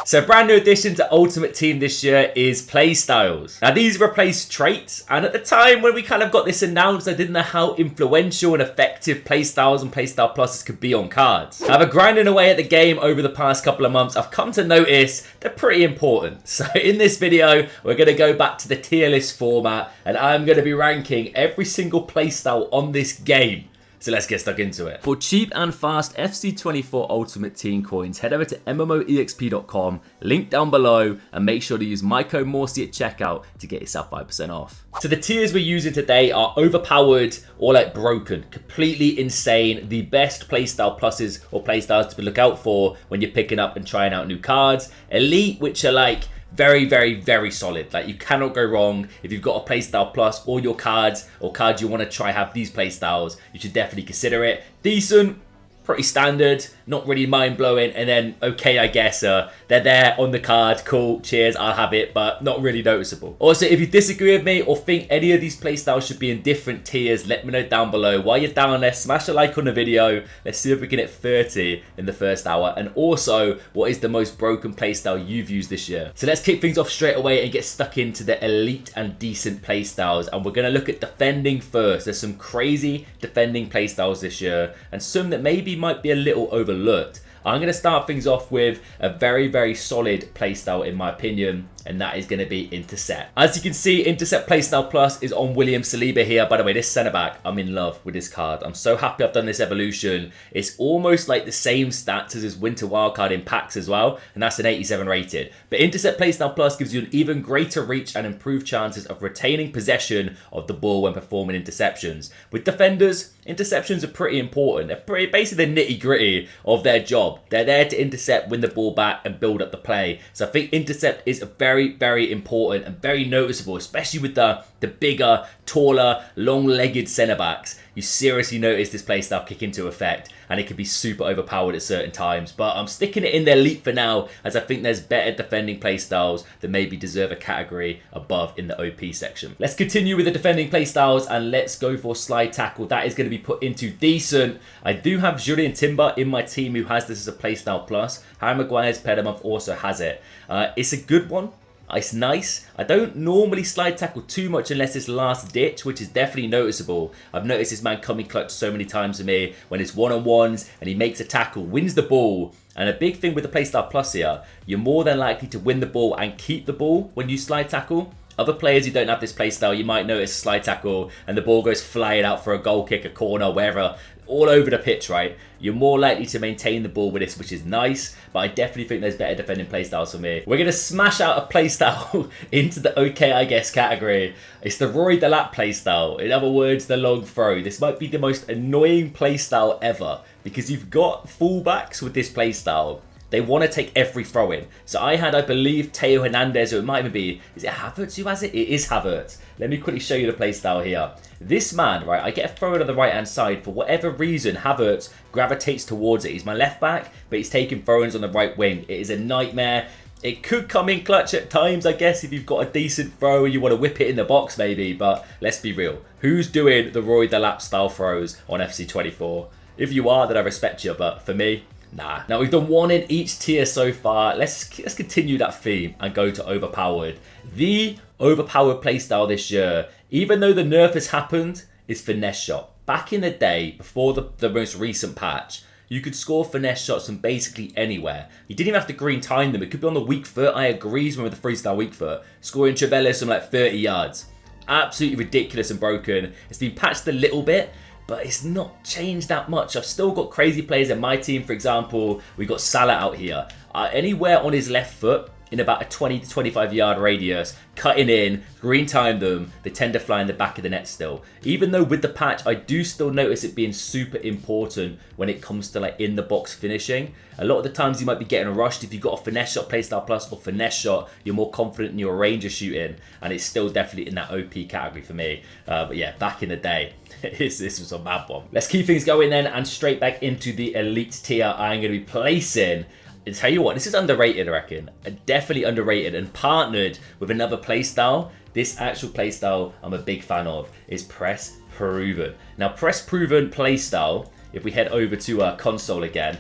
So brand new addition to Ultimate Team this year is Playstyles. Now these replace traits, and at the time when we kind of got this announced, I didn't know how influential and effective Playstyles and Playstyle Pluses could be on cards. However, grinding away at the game over the past couple of months, I've come to notice they're pretty important. So in this video, we're going to go back to the tier list format, and I'm going to be ranking every single playstyle on this game. So let's get stuck into it. For cheap and fast FC24 Ultimate Team coins, head over to MMOEXP.com, link down below, and make sure to use my code Morsi at checkout to get yourself 5% off. So the tiers we're using today are Overpowered or like Broken. Completely insane. The best playstyle pluses or playstyles to look out for when you're picking up and trying out new cards. Elite, which are like very, very, very solid. Like you cannot go wrong. If you've got a playstyle plus, all your cards or cards you want to try have these playstyles, you should definitely consider it. Decent, pretty standard, not really mind-blowing, and then okay, I guess they're there on the card, cool, cheers, I'll have it, but not really noticeable. Also, if you disagree with me or think any of these playstyles should be in different tiers, let me know down below. While you're down there, smash a like on the video. Let's see if we can hit 30 in the first hour, and also, what is the most broken playstyle you've used this year? So let's kick things off straight away and get stuck into the elite and decent playstyles, and we're going to look at defending first. There's some crazy defending playstyles this year, and some that maybe might be a little overlooked. I'm going to start things off with a very, very solid playstyle in my opinion, and that is going to be Intercept. As you can see, Intercept Playstyle Plus is on William Saliba here. By the way, this centre-back, I'm in love with this card. I'm so happy I've done this evolution. It's almost like the same stats as his Winter Wildcard in packs as well, and that's an 87 rated. But Intercept Playstyle Plus gives you an even greater reach and improved chances of retaining possession of the ball when performing interceptions. With defenders, interceptions are pretty important. They're basically the nitty-gritty of their job. They're there to intercept, win the ball back, and build up the play. So I think Intercept is a very, very important and very noticeable, especially with the bigger, taller, long-legged centre-backs. You seriously notice this playstyle kick into effect, and it can be super overpowered at certain times. But I'm sticking it in the elite for now, as I think there's better defending playstyles that maybe deserve a category above in the OP section. Let's continue with the defending playstyles, and let's go for slide tackle. That is going to be put into decent. I do have Julian Timber in my team who has this as a playstyle plus. Harry Maguire's Pedamonth also has it. It's a good one. It's nice. I don't normally slide tackle too much unless it's last ditch, which is definitely noticeable. I've noticed this man coming clutch so many times for me when it's one-on-ones and he makes a tackle, wins the ball. And a big thing with the Playstyle Plus here, you're more than likely to win the ball and keep the ball when you slide tackle. Other players who don't have this playstyle, you might notice a slide tackle and the ball goes flying out for a goal kick, a corner, wherever, all over the pitch, right? You're more likely to maintain the ball with this, which is nice, but I definitely think there's better defending playstyles for me. We're going to smash out a playstyle into the okay, I guess category. It's the Rory Delap playstyle. In other words, the long throw. This might be the most annoying playstyle ever because you've got fullbacks with this playstyle. They want to take every throw in. So I had, I believe, Teo Hernandez, or it might even be, is it Havertz who has it? It is Havertz. Let me quickly show you the playstyle here. This man, right, I get a throw in on the right-hand side. For whatever reason, Havertz gravitates towards it. He's my left back, but he's taking throw-ins on the right wing. It is a nightmare. It could come in clutch at times, I guess, if you've got a decent throw and you want to whip it in the box, maybe. But let's be real. Who's doing the Roy Delap style throws on FC24? If you are, then I respect you, but for me, nah. Now we've done one in each tier so far. Let's continue that theme and go to Overpowered. The Overpowered playstyle this year, even though the nerf has happened, is Finesse Shot. Back in the day, before the most recent patch, you could score finesse shots from basically anywhere. You didn't even have to green time them. It could be on the weak foot. I agree with the freestyle weak foot. Scoring Trevellis from like 30 yards. Absolutely ridiculous and broken. It's been patched a little bit, but it's not changed that much. I've still got crazy players in my team. For example, we got Salah out here. Anywhere on his left foot, in about a 20 to 25 yard radius, cutting in, green time them, they tend to fly in the back of the net still. Even though with the patch, I do still notice it being super important when it comes to like in the box finishing. A lot of the times you might be getting rushed. If you've got a finesse shot playstyle plus or finesse shot, you're more confident in your range of shooting, and it's still definitely in that OP category for me. But yeah, back in the day, this was a mad one. Let's keep things going then, and straight back into the elite tier. I'm going to be placing, I tell you what, this is underrated, I reckon. Definitely underrated and partnered with another playstyle. This actual playstyle I'm a big fan of is Press Proven. Now, Press Proven playstyle if we head over to console again,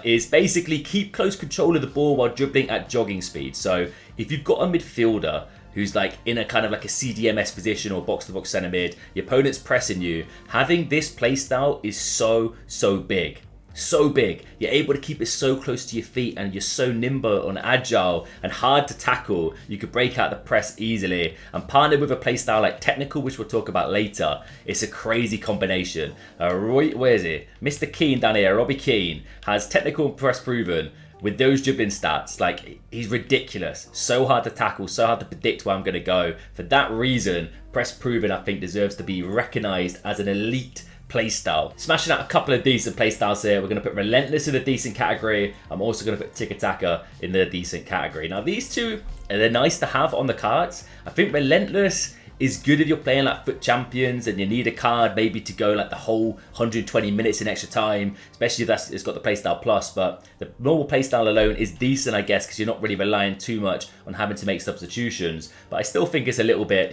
is basically keep close control of the ball while dribbling at jogging speed. So if you've got a midfielder who's like in a kind of like a CDMS position or box-to-box centre mid, your opponent's pressing you, having this playstyle is so big. So big. You're able to keep it so close to your feet, and you're so nimble and agile and hard to tackle. You could break out the press easily, and partnered with a playstyle like technical, which we'll talk about later, it's a crazy combination. Where is it? Mr. Keane down here, Robbie Keane, has technical and press proven. With those dribbling stats, like, he's ridiculous. So hard to tackle, so hard to predict where I'm going to go. For that reason, press proven, I think, deserves to be recognised as an elite playstyle. Smashing out a couple of decent playstyles here. We're going to put Relentless in the decent category. I'm also going to put Tiki Taka in the decent category. Now, these two, they're nice to have on the cards. I think Relentless is good if you're playing like FUT Champions and you need a card maybe to go like the whole 120 minutes in extra time, especially if it's got the playstyle plus. But the normal playstyle alone is decent, I guess, because you're not really relying too much on having to make substitutions. But I still think it's a little bit,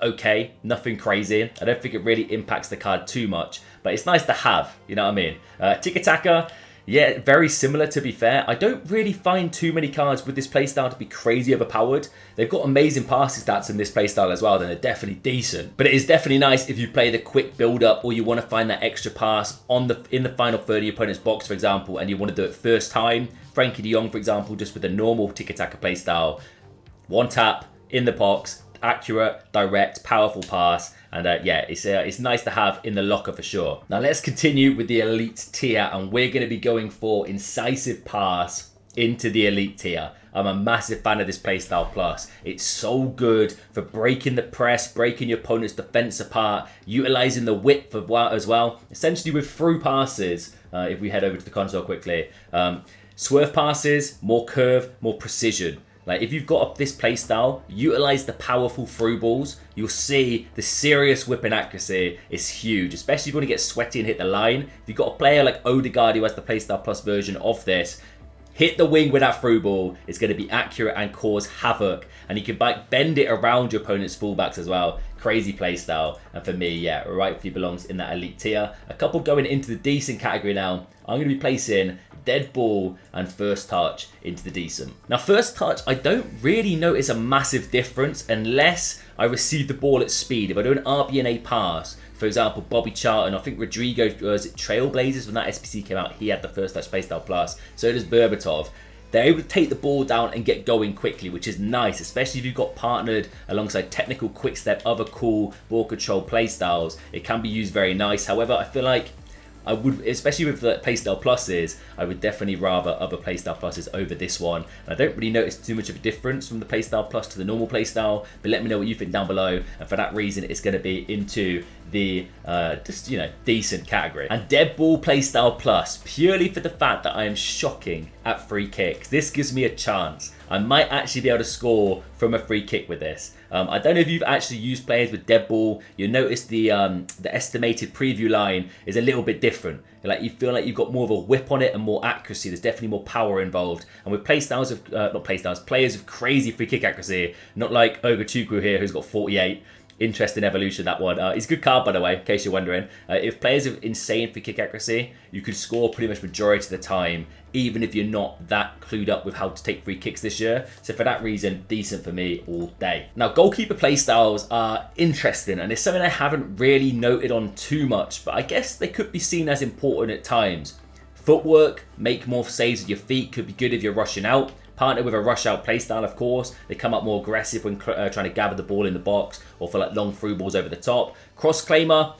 okay, nothing crazy. I don't think it really impacts the card too much, but it's nice to have, you know what I mean? Tiki Taka, yeah, very similar, to be fair. I don't really find too many cards with this playstyle to be crazy overpowered. They've got amazing passing stats in this playstyle as well, then they're definitely decent. But it is definitely nice if you play the quick build-up, or you want to find that extra pass in the final third of your opponent's box, for example, and you want to do it first time. Frankie de Jong, for example, just with the normal Tiki Taka playstyle, one tap, in the box, accurate, direct, powerful pass, and yeah, it's nice to have in the locker for sure. Now let's continue with the elite tier, and we're going to be going for incisive pass into the elite tier. I'm a massive fan of this playstyle plus. It's so good for breaking the press, breaking your opponent's defense apart, utilizing the width as well. Essentially with through passes, if we head over to the console quickly, swerve passes, more curve, more precision. Like, if you've got this playstyle, utilize the powerful through balls. You'll see the serious whipping accuracy is huge, especially if you want to get sweaty and hit the line. If you've got a player like Odegaard who has the playstyle plus version of this, hit the wing with that through ball. It's going to be accurate and cause havoc. And you can bend it around your opponent's fullbacks as well. Crazy playstyle. And for me, yeah, rightfully belongs in that elite tier. A couple going into the decent category now. I'm going to be placing dead ball and first touch into the decent. Now, first touch, I don't really notice a massive difference unless I receive the ball at speed. If I do an RBNA pass, for example, Bobby Charlton, I think Rodrigo, was it Trailblazers, when that SPC came out, he had the first touch playstyle plus. So does Berbatov. They're able to take the ball down and get going quickly, which is nice, especially if you've got partnered alongside technical, quick step, other cool ball control playstyles. It can be used very nice. However, I feel like I would, especially with the playstyle pluses, I would definitely rather other playstyle pluses over this one. And I don't really notice too much of a difference from the playstyle plus to the normal playstyle, but let me know what you think down below. And for that reason, it's going to be into the decent category. And dead ball playstyle plus, purely for the fact that I am shocking at free kicks. This gives me a chance. I might actually be able to score from a free kick with this. I don't know if you've actually used players with dead ball. You'll notice the estimated preview line is a little bit different. Like, you feel like you've got more of a whip on it and more accuracy. There's definitely more power involved. And with playstyles of players with crazy free kick accuracy, not like Ogachukwu here, who's got 48. Interesting evolution, that one. It's a good card, by the way, in case you're wondering. If players have insane free kick accuracy, you could score pretty much majority of the time, even if you're not that clued up with how to take free kicks this year. So for that reason, decent for me all day. Now, goalkeeper playstyles are interesting, and it's something I haven't really noted on too much, but I guess they could be seen as important at times. Footwork, make more saves with your feet, could be good if you're rushing out. Partner with a rush out playstyle, of course. They come up more aggressive when trying to gather the ball in the box, or for like long through balls over the top. Cross claimer,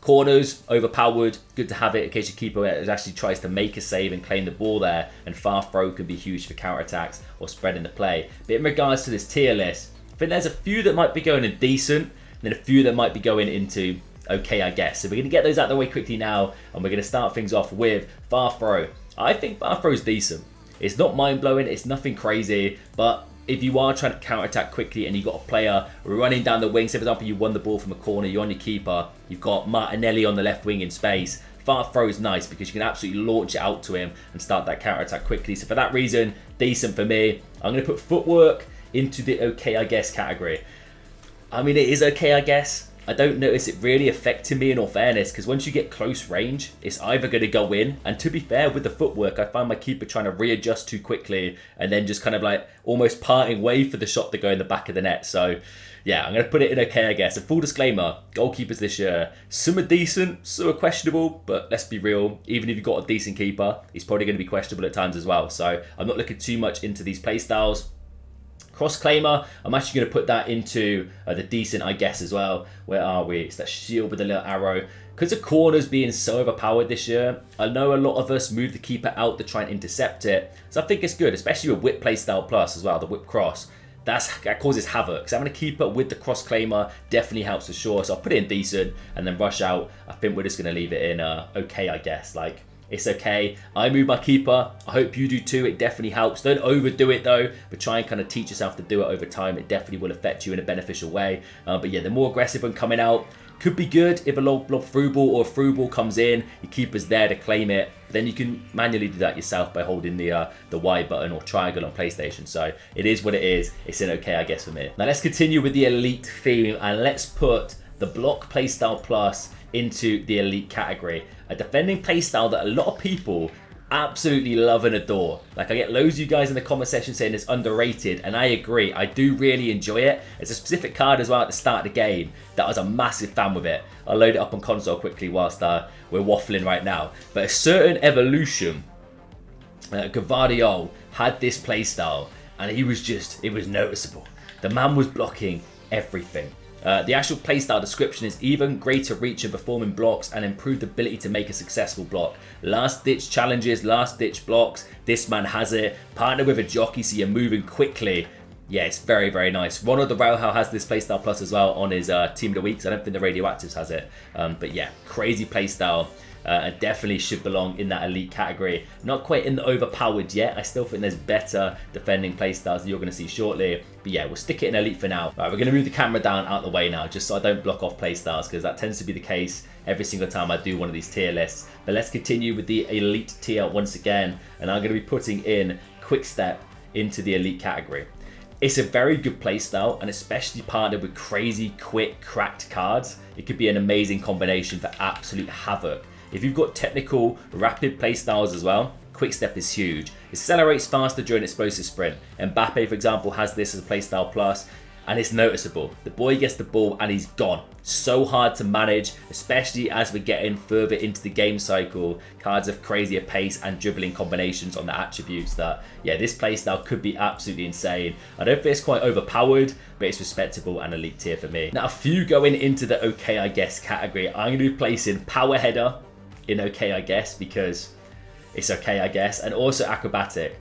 corners, overpowered. Good to have it in case your keeper actually tries to make a save and claim the ball there. And far throw can be huge for counter attacks or spreading the play. But in regards to this tier list, I think there's a few that might be going in decent, and then a few that might be going into okay, I guess. So we're going to get those out of the way quickly now, and we're going to start things off with far throw. I think far throw is decent. It's not mind-blowing, it's nothing crazy, but if you are trying to counter-attack quickly and you've got a player running down the wing, say for example you won the ball from a corner, you're on your keeper, you've got Martinelli on the left wing in space, far throw is nice because you can absolutely launch it out to him and start that counter-attack quickly. So for that reason, decent for me. I'm going to put footwork into the okay, I guess category. I mean, it is okay, I guess. I don't notice it really affecting me in all fairness, because once you get close range, it's either going to go in, and to be fair, with the footwork, I find my keeper trying to readjust too quickly and then just kind of like almost parting way for the shot to go in the back of the net. So yeah, I'm going to put it in okay, I guess. A full disclaimer, goalkeepers this year, some are decent, some are questionable, but let's be real, even if you've got a decent keeper, he's probably going to be questionable at times as well. So I'm not looking too much into these play styles. Cross-claimer, I'm actually going to put that into the decent, I guess, as well. Where are we? It's that shield with a little arrow. Because the corners being so overpowered this year, I know a lot of us move the keeper out to try and intercept it. So I think it's good, especially with whip playstyle plus as well, the whip cross. That causes havoc. So having a keeper with the cross-claimer definitely helps for sure. So I'll put it in decent and then rush out. I think we're just going to leave it in okay, I guess. Like, it's okay. I move my keeper. I hope you do too. It definitely helps. Don't overdo it though, but try and kind of teach yourself to do it over time. It definitely will affect you in a beneficial way. But yeah, the more aggressive one coming out could be good. If a lob through ball or a through ball comes in, your keeper's there to claim it. Then you can manually do that yourself by holding the Y button or triangle on PlayStation. So it is what it is. It's an okay, I guess, for me. Now let's continue with the elite theme and let's put the block playstyle plus into the elite category. A defending playstyle that a lot of people absolutely love and adore. Like, I get loads of you guys in the comment section saying it's underrated, and I agree. I do really enjoy it. It's a specific card as well at the start of the game that I was a massive fan with it. I'll load it up on console quickly whilst we're waffling right now. But a certain evolution, Gavardio had this playstyle, and it was noticeable. The man was blocking everything. The actual playstyle description is even greater reach in performing blocks and improved ability to make a successful block. Last ditch challenges, last ditch blocks. This man has it. Partner with a jockey so you're moving quickly. Yeah, it's very, very nice. Ronald the Rauhau has this playstyle plus as well on his team of the week. So I don't think the Radioactives has it. But yeah, crazy playstyle. And definitely should belong in that elite category. Not quite in the overpowered yet. I still think there's better defending playstyles that you're going to see shortly. But yeah, we'll stick it in elite for now. Right, we're going to move the camera down out of the way now, just so I don't block off playstyles, because that tends to be the case every single time I do one of these tier lists. But let's continue with the elite tier once again. And I'm going to be putting in Quick Step into the elite category. It's a very good playstyle, and especially partnered with crazy, quick, cracked cards, it could be an amazing combination for absolute havoc. If you've got technical, rapid playstyles as well, Quick Step is huge. It accelerates faster during explosive sprint. Mbappe, for example, has this as a playstyle plus, and it's noticeable. The boy gets the ball and he's gone. So hard to manage, especially as we're getting further into the game cycle. Cards of crazier pace and dribbling combinations on the attributes that, yeah, this playstyle could be absolutely insane. I don't think it's quite overpowered, but it's respectable and elite tier for me. Now, a few going into the okay, I guess category. I'm going to be placing Power Header in okay, I guess, because it's okay, I guess, and also acrobatic.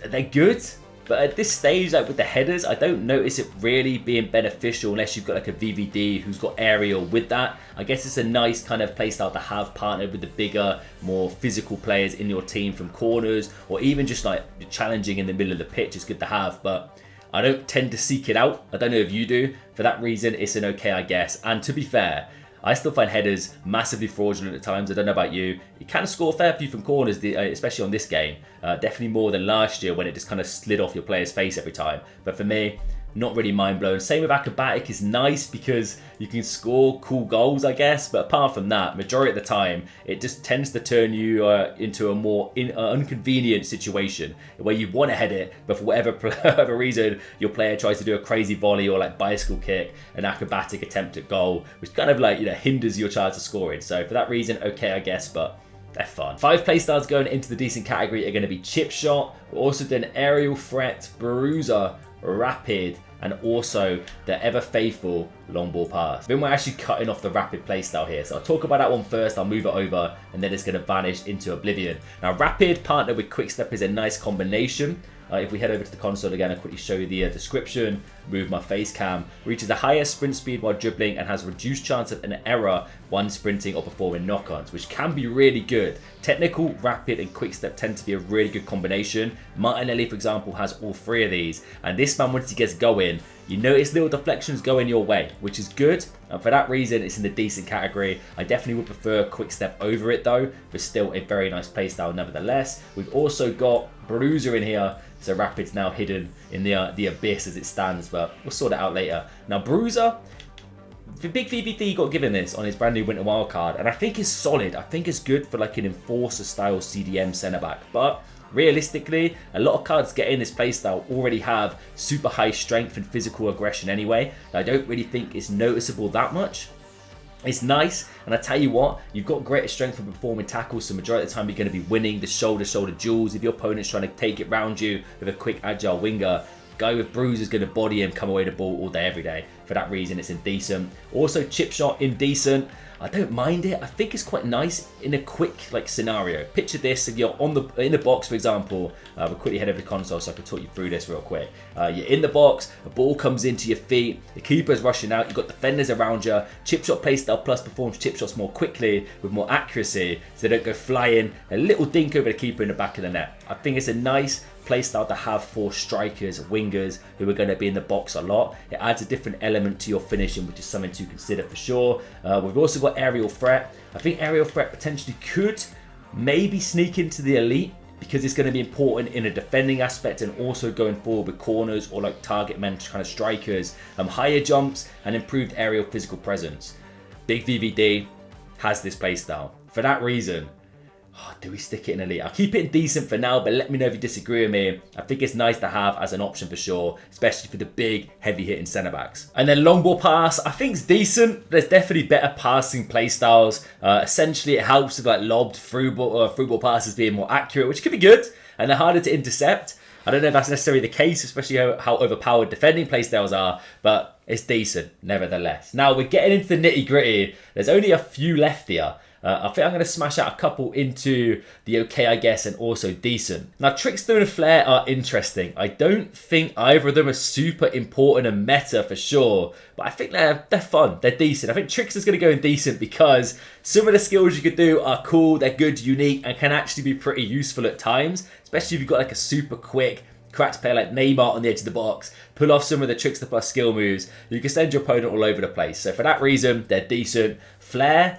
They're good, but at this stage, like with the headers, I don't notice it really being beneficial unless you've got like a VVD who's got aerial with that. I guess it's a nice kind of playstyle to have partnered with the bigger, more physical players in your team from corners, or even just like challenging in the middle of the pitch is good to have, but I don't tend to seek it out. I don't know if you do. For that reason, it's an okay, I guess. And to be fair, I still find headers massively fraudulent at times. I don't know about you. You can score a fair few from corners, especially on this game. Definitely more than last year when it just kind of slid off your player's face every time. But for me, not really mind blown. Same with acrobatic is nice because you can score cool goals, I guess. But apart from that, majority of the time, it just tends to turn you into a more inconvenient situation where you want to head it, but for whatever reason, your player tries to do a crazy volley or like bicycle kick, an acrobatic attempt at goal, which kind of like, you know, hinders your chance of scoring. So for that reason, okay, I guess, but they're fun. 5 playstyles going into the decent category are going to be Chip Shot. We're also doing Aerial Threat, Bruiser, Rapid, and also the ever faithful long ball pass. Then we're actually cutting off the rapid playstyle here. So I'll talk about that one first, I'll move it over, and then it's going to vanish into oblivion. Now rapid partnered with quick step is a nice combination. If we head over to the console again, I'll quickly show you the description, move my face cam. Reaches the highest sprint speed while dribbling and has reduced chance of an error when sprinting or performing knock-ons, which can be really good. Technical, rapid, and quick step tend to be a really good combination. Martinelli, for example, has all 3 of these. And this man, once he gets going, you notice little deflections going your way, which is good. And for that reason, it's in the decent category. I definitely would prefer quick step over it though, but still a very nice playstyle nevertheless. We've also got Bruiser in here. So Rapid's now hidden in the abyss as it stands, but we'll sort it out later. Now Bruiser, the big VVD got given this on his brand new Winter Wildcard, and I think it's solid. I think it's good for like an enforcer style CDM centre back, but realistically, a lot of cards getting this playstyle already have super high strength and physical aggression anyway. I don't really think it's noticeable that much. It's nice, and I tell you what, you've got greater strength for performing tackles, so majority of the time you're going to be winning the shoulder-shoulder duels. If your opponent's trying to take it round you with a quick, agile winger, guy with bruise is going to body him, come away the ball all day, every day. For that reason, it's indecent. Also, chip shot, indecent. I don't mind it. I think it's quite nice in a quick scenario. Picture this: if you're in the box, for example. We'll quickly head over to the console so I can talk you through this real quick. You're in the box, a ball comes into your feet, the keeper's rushing out, you've got defenders around you. Chip shot playstyle plus performs chip shots more quickly with more accuracy, so they don't go flying. A little dink over the keeper in the back of the net. I think it's a nice playstyle to have for strikers, wingers who are going to be in the box a lot. It adds a different element to your finishing, which is something to consider for sure. We've also got aerial threat. I think aerial threat potentially could maybe sneak into the elite, because it's going to be important in a defending aspect and also going forward with corners or like target men kind of strikers. Higher jumps and improved aerial physical presence. Big VVD has this playstyle. For that reason, do we stick it in elite? I'll keep it decent for now, but let me know if you disagree with me. I think it's nice to have as an option for sure, especially for the big, heavy-hitting centre-backs. And then long ball pass, I think it's decent. There's definitely better passing playstyles. Essentially, it helps with like lobbed through ball passes being more accurate, which could be good, and they're harder to intercept. I don't know if that's necessarily the case, especially how overpowered defending playstyles are, but it's decent nevertheless. Now, we're getting into the nitty-gritty. There's only a few left here. I think I'm going to smash out a couple into the okay, I guess, and also decent. Now, Trickster and Flair are interesting. I don't think either of them are super important and meta for sure, but I think they're fun. They're decent. I think Trickster's going to go in decent because some of the skills you could do are cool, they're good, unique, and can actually be pretty useful at times, especially if you've got like a super quick cracked player like Neymar on the edge of the box, pull off some of the Trickster plus skill moves, you can send your opponent all over the place. So for that reason, they're decent. Flair,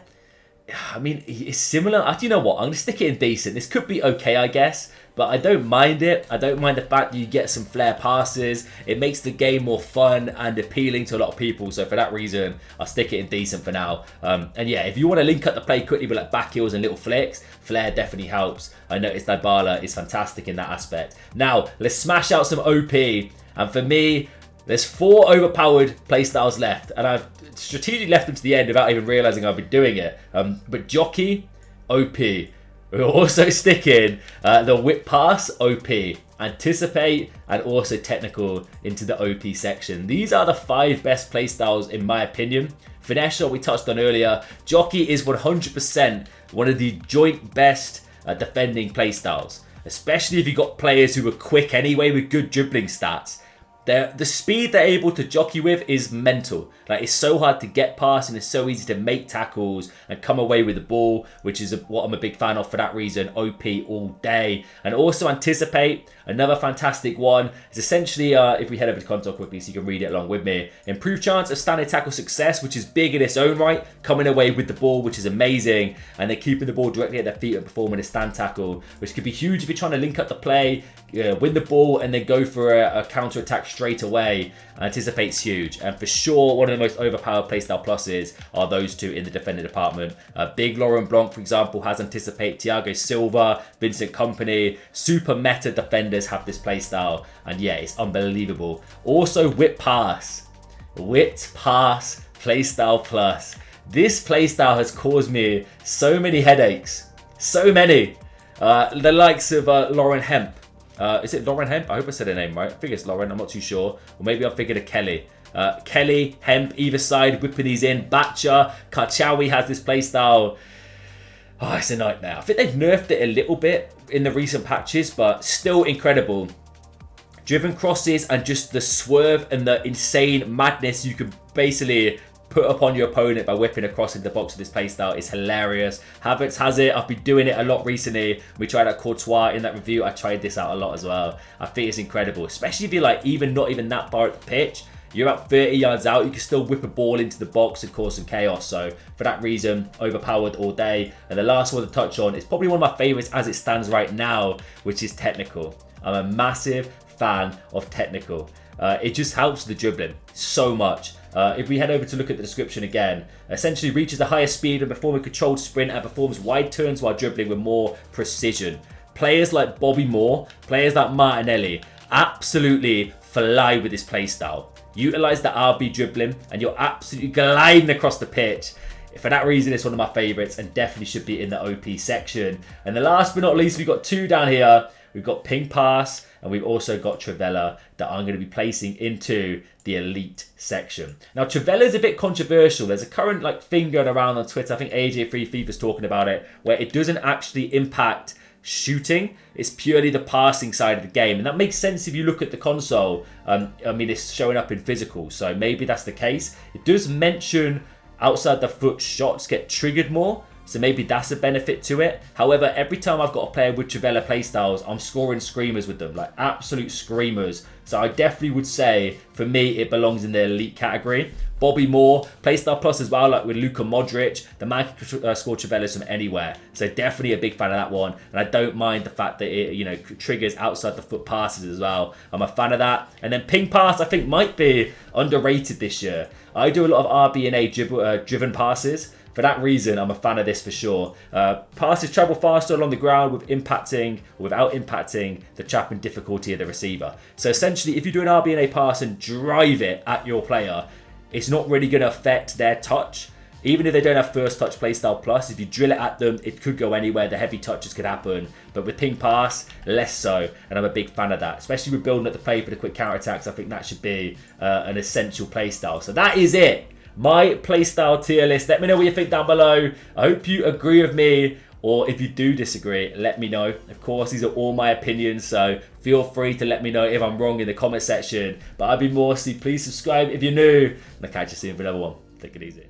I mean, it's similar. You know what? I'm going to stick it in decent. This could be okay, I guess, but I don't mind it. I don't mind the fact that you get some flair passes. It makes the game more fun and appealing to a lot of people. So for that reason, I'll stick it in decent for now. And yeah, if you want to link up the play quickly with like back heels and little flicks, flair definitely helps. I noticed Dybala is fantastic in that aspect. Now, let's smash out some OP. And for me, there's 4 overpowered playstyles left, and I've strategically left them to the end without even realizing I've been doing it. But Jockey, OP. We'll also stick in the Whip Pass, OP. Anticipate, and also Technical into the OP section. These are the 5 best playstyles in my opinion. Finesse shot we touched on earlier. Jockey is 100% one of the joint best defending playstyles, especially if you've got players who are quick anyway with good dribbling stats. The speed they're able to jockey with is mental. Like, it's so hard to get past and it's so easy to make tackles and come away with the ball, which is what I'm a big fan of for that reason. OP all day. And also Anticipate, another fantastic one. It's essentially, if we head over to console quickly so you can read it along with me. Improved chance of standing tackle success, which is big in its own right. Coming away with the ball, which is amazing. And then keeping the ball directly at their feet and performing a stand tackle, which could be huge if you're trying to link up the play, win the ball, and then go for a counter-attack straight away. Anticipate's huge, and for sure one of the most overpowered playstyle pluses are those two in the defending department. Big Laurent Blanc, for example, has Anticipate. Thiago Silva, Vincent Kompany, super meta defenders have this playstyle, and yeah, it's unbelievable. Also Whip Pass playstyle plus. This playstyle has caused me so many headaches, so many. The likes of Lauren Hemp. Is it Lauren Hemp? I hope I said her name right. I think it's Lauren, I'm not too sure. Or maybe I'm thinking of Kelly. Kelly, Hemp, either side, whipping these in. Batcha, Karchawi has this playstyle. Oh, it's a nightmare. I think they've nerfed it a little bit in the recent patches, but still incredible. Driven crosses and just the swerve and the insane madness you can basically put upon your opponent by whipping across into the box with this playstyle is hilarious. Havertz has it. I've been doing it a lot recently. We tried out Courtois in that review. I tried this out a lot as well. I think it's incredible, especially if you're like not even that far at the pitch. You're about 30 yards out, you can still whip a ball into the box and cause some chaos. So for that reason, overpowered all day. And the last one to touch on is probably one of my favorites as it stands right now, which is Technical. I'm a massive fan of Technical. it just helps the dribbling so much. If we head over to look at the description again, essentially reaches a higher speed and perform a controlled sprint and performs wide turns while dribbling with more precision. Players like Bobby Moore, players like Martinelli, absolutely fly with this playstyle. Utilize the RB dribbling and you're absolutely gliding across the pitch. For that reason, it's one of my favourites and definitely should be in the OP section. And the last but not least, we've got two down here. We've got Ping Pass and we've also got Trivela that I'm going to be placing into the elite section. Now, Trivela is a bit controversial. There's a current thing going around on Twitter. I think AJ3 FIFA's talking about it, where it doesn't actually impact shooting. It's purely the passing side of the game, and that makes sense if you look at the console. I mean, it's showing up in physical, so maybe that's the case. It does mention outside the foot shots get triggered more, so maybe that's a benefit to it. However, every time I've got a player with Trivela playstyles, I'm scoring screamers with them, like absolute screamers. So I definitely would say, for me, it belongs in the elite category. Bobby Moore, playstyle plus as well, like with Luka Modric. The man can score Trivelas from anywhere. So definitely a big fan of that one. And I don't mind the fact that it, triggers outside the foot passes as well. I'm a fan of that. And then Ping Pass, I think, might be underrated this year. I do a lot of RB and A driven passes. For that reason, I'm a fan of this for sure. Passes travel faster along the ground without impacting the trapping difficulty of the receiver. So essentially, if you do an RB and A pass and drive it at your player, it's not really going to affect their touch. Even if they don't have first touch playstyle plus, if you drill it at them, it could go anywhere. The heavy touches could happen. But with Ping Pass, less so. And I'm a big fan of that. Especially with building up the play for the quick counterattacks. I think that should be an essential playstyle. So that is it. My playstyle tier list. Let me know what you think down below. I hope you agree with me, or if you do disagree, let me know. Of course, these are all my opinions, so feel free to let me know if I'm wrong in the comment section. But I'd be more, please subscribe if you're new, and I'll catch you soon for another one. Take it easy.